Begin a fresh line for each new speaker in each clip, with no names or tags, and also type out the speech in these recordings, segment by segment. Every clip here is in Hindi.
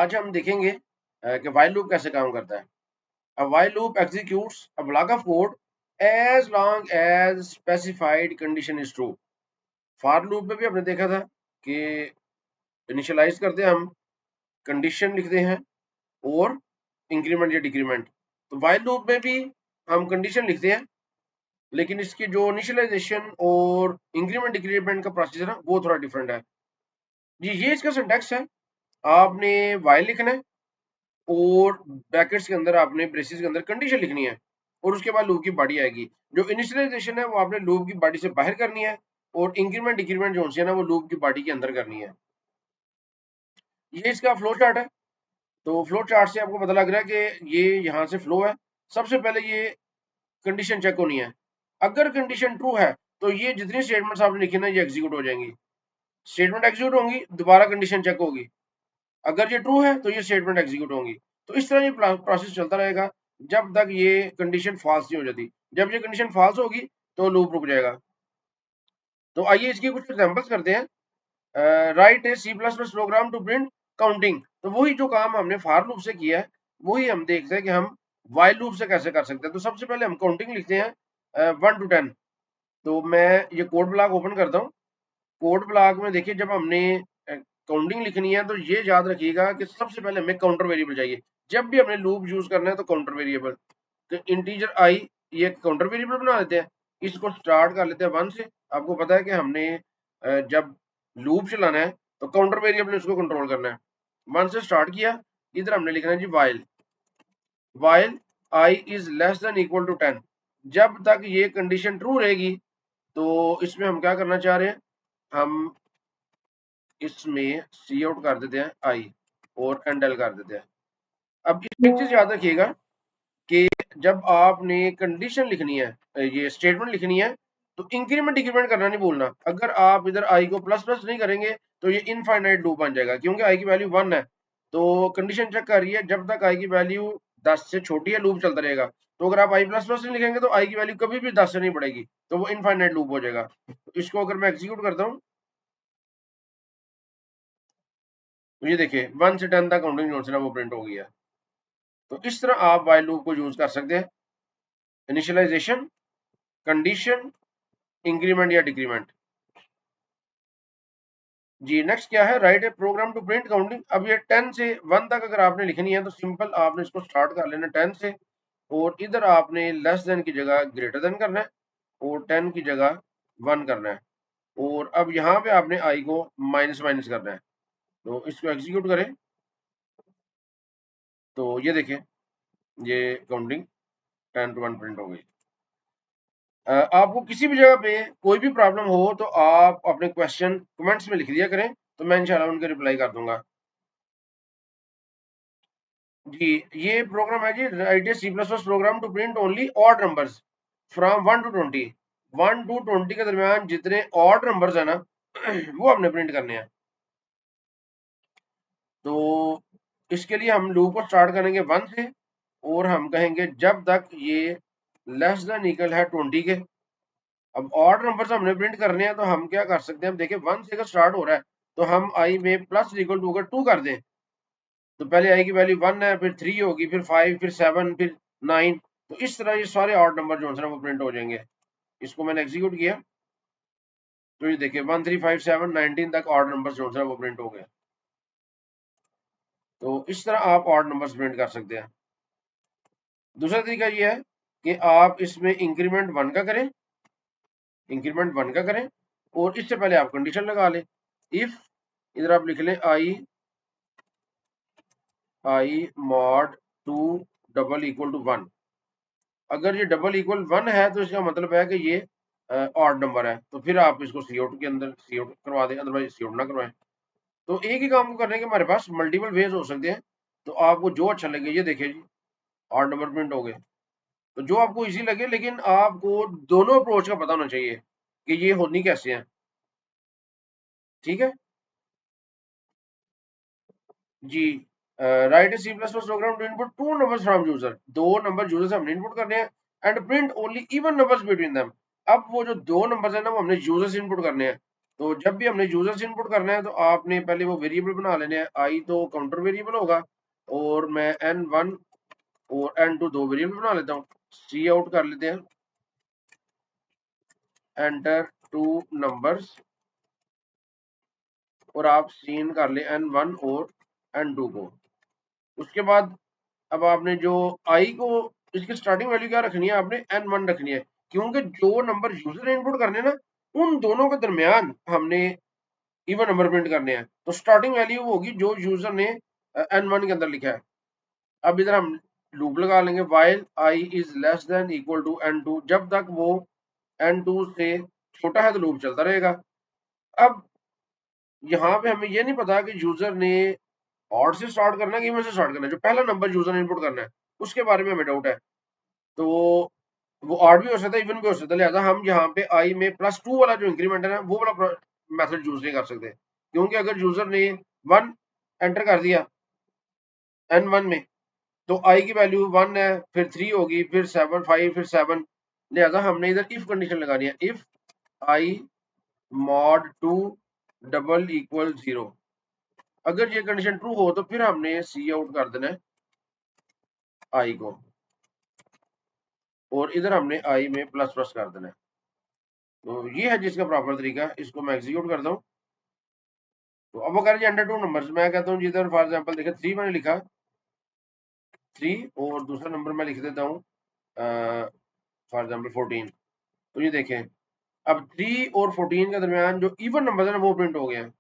आज हम देखेंगे कि while लूप कैसे काम करता है। A while loop executes a block of code as long as specified condition is true. for loop में भी हमने देखा था कि इनिशियलाइज करते हैं हम, कंडीशन लिखते हैं और इंक्रीमेंट या डिक्रीमेंट। तो while लूप में भी हम कंडीशन लिखते हैं, लेकिन इसकी जो इनिशियलाइजेशन और इंक्रीमेंट डिक्रीमेंट का प्रोसेस है ना, वो थोड़ा डिफरेंट है जी। ये इसका सिंटैक्स है। आपने while लिखना है और ब्रैकेट्स के अंदर आपने ब्रेसेस के अंदर कंडीशन लिखनी है और उसके बाद लूप की बॉडी आएगी। जो इनिशियलाइजेशन है वो आपने लूप की बॉडी से बाहर करनी है और इंक्रीमेंट डिक्रीमेंट जो है ना वो लूप की बॉडी के अंदर करनी है। ये इसका फ्लो चार्ट है। तो फ्लो चार्ट से आपको पता लग रहा है कि ये यहाँ से फ्लो है। सबसे पहले ये कंडीशन चेक होनी है। अगर कंडीशन ट्रू है तो ये जितनी स्टेटमेंट्स आपने लिखी ना ये एग्जीक्यूट हो जाएंगी। स्टेटमेंट एग्जीक्यूट होंगी, दोबारा कंडीशन चेक होगी। अगर ये ट्रू है तो ये स्टेटमेंट एग्जीक्यूट होंगी। तो इस तरह ये प्रोसेस चलता रहेगा जब तक ये कंडीशन फॉल्स नहीं हो जाती। जब ये कंडीशन फॉल्स होगी तो लूप रुक जाएगा। तो आइए इसकी कुछ एग्जांपल्स करते हैं। Write a C plus plus program to print counting. तो वही जो काम हमने फॉर लूप से किया है वही हम देखते हैं कि हम व्हाइल लूप से कैसे कर सकते हैं। तो सबसे पहले हम काउंटिंग लिखते हैं 1 to 10। तो मैं ये कोड ब्लॉक ओपन करता हूँ। कोड ब्लॉक में देखिए जब हमने काउंटिंग लिखनी है तो ये याद रखिएगा कि सबसे पहले हमें काउंटर वेरिएबल चाहिए। जब भी हमने लूप यूज करना है तो काउंटर वेरिएबल, तो इंटीजर आई ये काउंटर वेरिएबल बना देते हैं। इसको स्टार्ट कर लेते हैं 1 से। आपको पता है कि हमने जब लूप चलाना है तो काउंटर वेरिएबल उसको कंट्रोल करना है। 1 से स्टार्ट किया, इधर हमने लिखना है जी while I is less than equal to 10। जब तक ये कंडीशन ट्रू रहेगी तो इसमें हम क्या करना चाह रहे हैं, हम इसमें सी आउट कर देते हैं आई और एंडल कर देते हैं। अब एक चीज याद रखिएगा कि जब आपने कंडीशन लिखनी है, ये स्टेटमेंट लिखनी है, तो इंक्रीमेंट डिक्रीमेंट करना नहीं भूलना। अगर आप इधर आई को प्लस प्लस नहीं करेंगे तो ये इनफाइनाइट लूप बन जाएगा, क्योंकि आई की वैल्यू 1 है। तो कंडीशन चेक कर रही है, जब तक आई की वैल्यू 10 से छोटी है लूप चलता रहेगा। तो अगर आप आई प्लस प्लस नहीं लिखेंगे तो आई की वैल्यू कभी भी 10 से नहीं बढ़ेगी, तो वो इनफाइनाइट लूप हो जाएगा। तो इसको अगर मैं एग्जीक्यूट करता हूँ तो ये देखिए 1 से 10 तक काउंटिंग जो है वो प्रिंट हो गया। तो इस तरह आप व्हाइल लूप को यूज कर सकते हैं। इनिशियलाइजेशन, कंडीशन, इंक्रीमेंट या डिक्रीमेंट। जी नेक्स्ट क्या है, write a program to print counting. अब ये 10 से 1 तक अगर आपने लिखनी है तो सिंपल आपने इसको स्टार्ट कर लेना 10 से, और इधर आपने लेस देन की जगह ग्रेटर देन करना है और 10 की जगह 1 करना है। और अब यहाँ पे आपने आई को माइनस माइनस करना है। तो इसको एग्जीक्यूट करें तो ये देखिए ये काउंटिंग 10 to 1 प्रिंट हो गई। आपको किसी भी जगह पे कोई भी प्रॉब्लम हो तो आप अपने क्वेश्चन कमेंट्स में लिख दिया करें, तो मैं इंशाल्लाह उनके रिप्लाई कर दूंगा। जी ये प्रोग्राम है जी, write a C plus plus program to print only odd numbers from 1 to 20। 1 to 20 के दरमियान जितने ऑड नंबर्स है ना वो हमने प्रिंट करने हैं। तो इसके लिए हम लूप को स्टार्ट करेंगे 1 से और हम कहेंगे जब तक ये लेस देन इक्वल है 20 के। अब ऑड नंबर्स हमने प्रिंट करने हैं तो हम क्या कर सकते हैं, हम देखिए 1 से अगर स्टार्ट हो रहा है तो हम आई में प्लस इक्वल टू अगर 2 कर दें तो पहले आई की वैल्यू 1 है, फिर 3 होगी, फिर 5, फिर 7, फिर 9। तो इस तरह ये सारे ऑड नंबर जो है वो प्रिंट हो जाएंगे। इसको मैंने एग्जीक्यूट किया तो ये देखिए 1, 3, 5, 7, 19 तक ऑड नंबर जो है वो प्रिंट हो गए। तो इस तरह आप ऑड नंबर्स प्रिंट कर सकते हैं। दूसरा तरीका ये है कि आप इसमें इंक्रीमेंट 1 का करें, इंक्रीमेंट 1 का करें और इससे पहले आप कंडीशन लगा लें। इफ इधर आप लिख लें आई मॉड 2 डबल इक्वल टू 1। अगर ये डबल इक्वल 1 है तो इसका मतलब है कि ये ऑड नंबर है, तो फिर आप इसको सी आउट के अंदर सी आउट करवा दें, अदरवाइज सी आउट ना करवाएं। तो एक ही काम को करने के हमारे पास मल्टीपल वेज हो सकते हैं। तो आपको जो अच्छा लगे, ये देखिए जी ऑड नंबर प्रिंट हो गए। तो जो आपको इजी लगे, लेकिन आपको दोनों अप्रोच का पता होना चाहिए कि ये होनी कैसे है। ठीक है जी। Write a C plus plus program to input 2 numbers from user. 2 number user से हमने इनपुट करने हैं and print only even numbers between them. अब वो जो 2 नंबर्स है ना वो हमने यूजर से इनपुट करने हैं। तो जब भी हमने यूजर से इनपुट करना है तो आपने पहले वो वेरिएबल बना लेने हैं। आई तो काउंटर वेरिएबल होगा, और मैं n1 और n2 दो वेरिएबल बना लेता हूँ। सी आउट कर लेते हैं, एंटर टू नंबर्स, और आप सीन कर ले n1 और n2 को। उसके बाद अब आपने जो आई को, इसकी स्टार्टिंग वैल्यू क्या रखनी है, आपने n1 रखनी है, क्योंकि जो नंबर यूजर ने इनपुट करने ना, उन दोनों के दरमियान हमने इवन नंबर प्रिंट करने हैं। तो स्टार्टिंग वैल्यू होगी जो यूजर ने n1 के अंदर लिखा है। अब इधर हम लूप लगा लेंगे, while i is less than equal to n2, जब तक वो n2 से छोटा है तो लूप चलता रहेगा। अब यहाँ पे हमें ये नहीं पता कि यूजर ने ऑड से स्टार्ट करना है कि इवन से स्टार्ट करना है। जो पहला नंबर यूजर ने इनपुट करना है उसके बारे में हमें डाउट है। तो वो ऑड भी हो सकता है, इवन भी हो सकता है, लिहाजा हम यहाँ पे आई में +2 वाला जो इंक्रीमेंट है ना, वो वाला मेथड यूज नहीं कर सकते, क्योंकि अगर यूजर ने 1 एंटर कर दिया n1 में, तो आई की वैल्यू 1 है, फिर 3 होगी, फिर 7, 5, फिर 7। लिहाजा हमने इधर इफ कंडीशन लगानी है, if I mod 2 double equal 0। अगर ये कंडीशन ट्रू हो तो फिर हमने सी आउट कर देना है आई को, और इधर हमने आई में प्लस प्लस कर देना है। तो ये है जिसका प्रॉपर तरीका। इसको मैं एग्जीक्यूट करता हूँ। तो अब वो कह रहे हैं अंडर टू नंबर्स, मैं कहता हूँ जिधर फॉर एग्जांपल देखिए 3 मैंने लिखा, 3, और दूसरा नंबर मैं लिख देता हूँ फॉर एग्जांपल 14। तो ये देखें, अब 3 और 14 के दरमियान जो इवन नंबर है ना, वो प्रिंट हो गए हैं।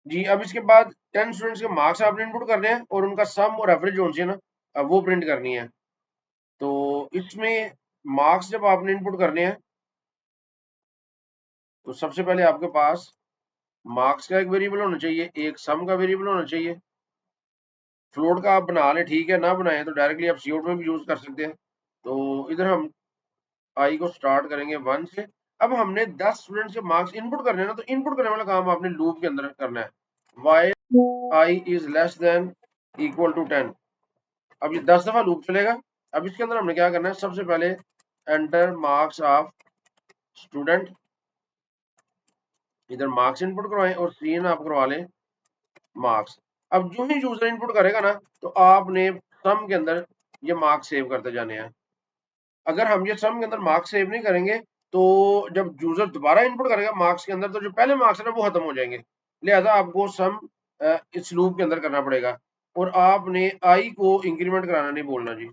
जी, अब इसके बाद 10 स्टूडेंट्स के मार्क्स आपने इनपुट करने हैं, और उनका सम और एवरेज जो है ना, अब वो प्रिंट करनी है। तो इसमें मार्क्स जब आपने इनपुट करने हैं, तो सबसे पहले आपके पास मार्क्स का एक वेरिएबल होना चाहिए, एक सम का वेरिएबल होना चाहिए। फ्लोट का आप बना लें, ठीक है, ना बनाए तो डायरेक्टली आप सीआउट में भी यूज कर सकते हैं। तो इधर हम आई को स्टार्ट करेंगे 1 से। अब हमने 10 स्टूडेंट्स के मार्क्स इनपुट करने हैं ना, तो इनपुट करने वाला काम आपने लूप के अंदर करना है, while i is less than equal to 10। अब ये 10 दफा लूप चलेगा। अब इसके अंदर हमने क्या करना है, सबसे पहले एंटर मार्क्स ऑफ स्टूडेंट, इधर मार्क्स इनपुट करवाएं और सीन आप करवा लें मार्क्स। अब जो ही यूजर इनपुट करेगा ना, तो आपने सम के अंदर ये मार्क्स सेव करते जाने हैं। अगर हम ये सम के अंदर मार्क्स सेव नहीं करेंगे, तो जब यूजर दोबारा इनपुट करेगा मार्क्स के अंदर, तो जो पहले मार्क्स है ना, वो खत्म हो जाएंगे। लिहाजा आपको सम इस लूप के अंदर करना पड़ेगा, और आपने आई को इंक्रीमेंट कराना नहीं बोलना जी,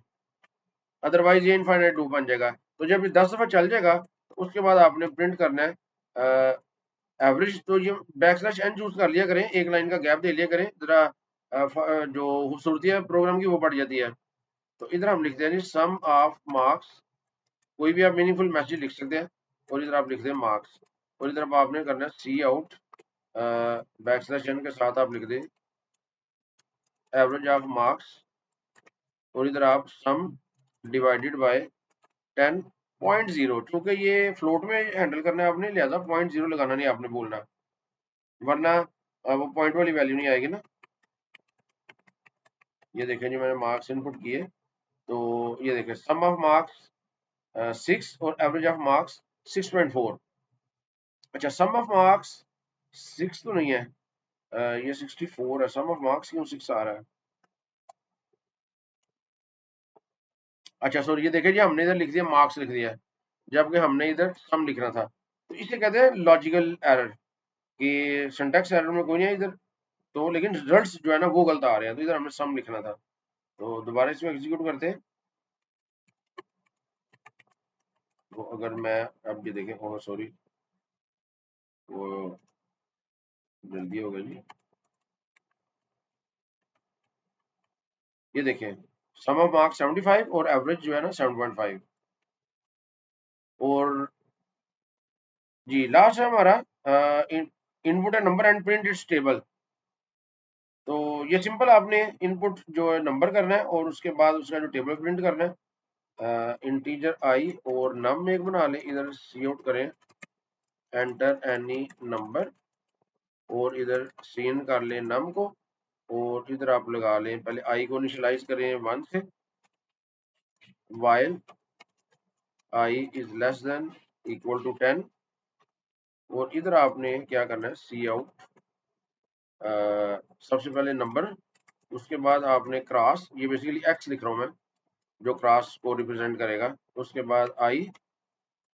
अदरवाइज ये इनफाइनाइट लूप बन जाएगा। तो जब ये 10 दफा चल जाएगा, तो उसके बाद आपने प्रिंट करना है एवरेज। तो ये बैक स्लैश एन चूज कर लिया करें, एक लाइन का गैप दे लिया करें, जरा जो खूबसूरती है प्रोग्राम की वो बढ़ जाती है। तो इधर हम लिखते हैं जी सम ऑफ मार्क्स, कोई भी आप मीनिंगफुल मैसेज लिख सकते हैं, और इधर आप लिखते हैं मार्क्स, और इधर आपने करना है सी आउट बैक स्लैश एन के साथ आप लिख दें एवरेज ऑफ मार्क्स, और इधर आप सम डिवाइडेड बाय 10.0। चूंकि ये फ्लोट में हैंडल करना है आपने, लिहाजा 0.0 लगाना नहीं आपने बोलना, वरना वो पॉइंट वाली वैल्यू नहीं आएगी ना। ये देखें जी, मैंने मार्क्स इनपुट किए, तो ये देखें सम ऑफ मार्क्स 6 और एवरेज ऑफ मार्क्स 6.4। अच्छा, सम ऑफ मार्क्स 6 तो नहीं है, ये 64 है। सम ऑफ मार्क्स क्यों 6 आ रहा है? अच्छा सॉरी, ये देखें जी, हमने इधर लिख दिया मार्क्स लिख दिया है, जबकि हमने इधर सम लिखना था। तो इसे कहते हैं लॉजिकल एरर, कि सिंटैक्स एरर में कोई नहीं है इधर, तो लेकिन रिजल्ट्स जो है ना वो गलत आ रहे हैं, तो इधर हमें सम लिखना था। तो दोबारा इसको एग्जीक्यूट करते हैं। तो अगर मैं अब ये देखें, ओह सॉरी, वो जल्दी हो गई जी। ये देखें, सम ऑफ मार्क्स 75 और एवरेज जो है ना 7.5। और जी लास्ट है हमारा इनपुट है number and print it's table. तो ये सिंपल, आपने इनपुट जो है नंबर करना है, और उसके बाद उसका जो टेबल प्रिंट करना है। इंटीजर आई और नम एक बना लें, इधर सी आउट करें एंटर एनी नंबर, और इधर सीन कर लें नम को, और इधर आप लगा लें, पहले आई को इनिशियलाइज करें 1 से, while I is less than equal to 10 और इधर आपने क्या करना है सी आउट सबसे पहले नंबर, उसके बाद आपने क्रॉस, ये बेसिकली एक्स लिख रहा हूँ मैं जो क्रॉस को रिप्रेजेंट करेगा, उसके बाद आई,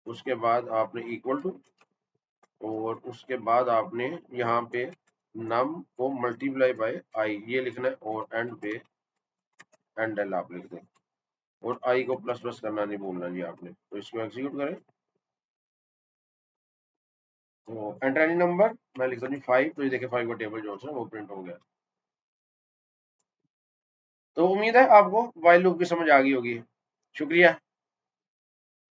उसके बाद आपने इक्वल टू और उसके बाद आपने यहाँ पे नम को मल्टीप्लाई बाय आई ये लिखना है और एंड पे एंड एल आप लिख दें और आई को प्लस प्लस करना नहीं भूलना जी आपने। तो इसको एग्जीक्यूट करें तो एंटर एनी नंबर मैं लिखता हूँ 5, तो ये देखिए 5 का टेबल जो है वो प्रिंट हो गया। तो उम्मीद है आपको व्हाइल लूप की समझ आ गई होगी। शुक्रिया।